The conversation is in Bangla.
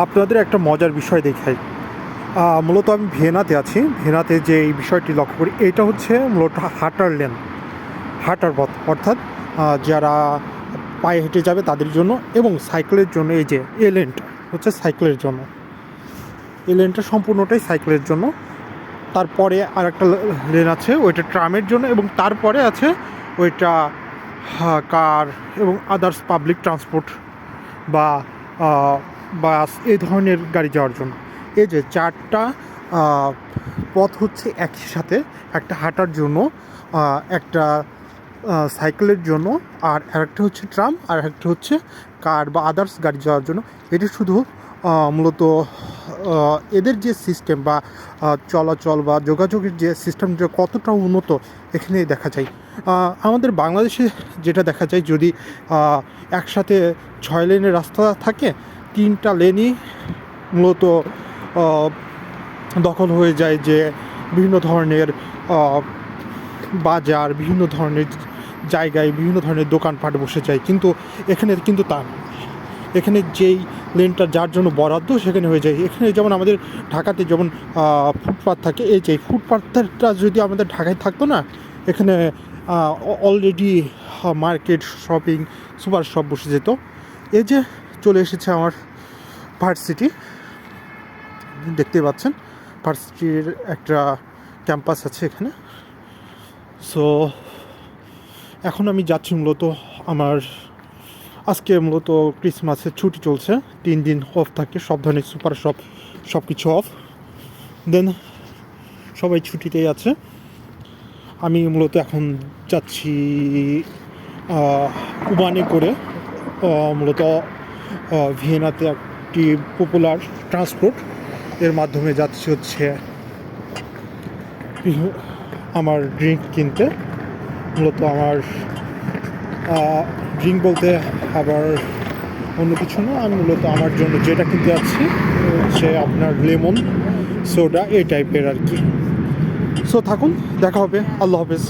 আপনাদের একটা মজার বিষয় দেখাই। মূলত আমি ভিয়েনাতে আছি। ভিয়েনাতে যে এই বিষয়টি লক্ষ্য করি, এটা হচ্ছে মূলত হাঁটার লেন, হাঁটার পথ, অর্থাৎ যারা পায়ে হেঁটে যাবে তাদের জন্য এবং সাইকেলের জন্য। এই যে এই লেনটা হচ্ছে সাইকেলের জন্য, এই লেনটা সম্পূর্ণটাই সাইকেলের জন্য। তারপরে আর একটা লেন আছে, ওইটা ট্রামের জন্য, এবং তারপরে আছে ওইটা কার এবং আদার্স পাবলিক ট্রান্সপোর্ট বা বাস, এই ধরনের গাড়ি যাওয়ার জন্য। এই যে চারটা পথ হচ্ছে একই সাথে, একটা হাঁটার জন্য, একটা সাইকেলের জন্য, আর একটা হচ্ছে ট্রাম, আর একটা হচ্ছে কার বা আদার্স গাড়ি যাওয়ার জন্য। এটি শুধু মূলত এদের যে সিস্টেম বা চলাচল বা যোগাযোগের যে সিস্টেম যে কতটা উন্নত এখানে দেখা যায়। আমাদের বাংলাদেশে যেটা দেখা যায়, যদি একসাথে 6 লেনের রাস্তা থাকে, 3টা লেনই মূলত দখল হয়ে যায়, যে বিভিন্ন ধরনের বাজার, বিভিন্ন ধরনের জায়গায় বিভিন্ন ধরনের দোকানপাট বসে যায়। কিন্তু এখানে কিন্তু তা না। এখানে যেই লেনটা যার জন্য বরাদ্দ সেখানে হয়ে যায়। এখানে যেমন আমাদের ঢাকাতে যেমন ফুটপাথ থাকে, এই যে ফুটপাথটা যদি আমাদের ঢাকায় থাকতো না, এখানে already market, shopping, super shop বসে যেত। এই যে চলে এসেছে আমার ভার্সিটি, দেখতে পাচ্ছেন ভার্সিটির একটা ক্যাম্পাস আছে এখানে। সো এখন আমি যাচ্ছি মূলত আমার আজকে মূলত ক্রিসমাসের ছুটি চলছে, 3 দিন অফ থাকে, সব ধরনের সুপার শপ সব কিছু অফ, দেন সবাই ছুটিতেই আছে। আমি মূলত এখন যাচ্ছি উবানে করে, মূলত ভিয়েনাতে একটি পপুলার ট্রান্সপোর্ট, এর মাধ্যমে যাচ্ছি হচ্ছে আমার ড্রিঙ্ক কিনতে। মূলত আমার ড্রিঙ্ক বলতে আবার অন্য কিছু না, আমি মূলত আমার জন্য যেটা কিনতে যাচ্ছি হচ্ছে আপনার লেমন সোডা, এই টাইপের আর কি। সো থাকুন, দেখা হবে, আল্লাহ হাফেজ।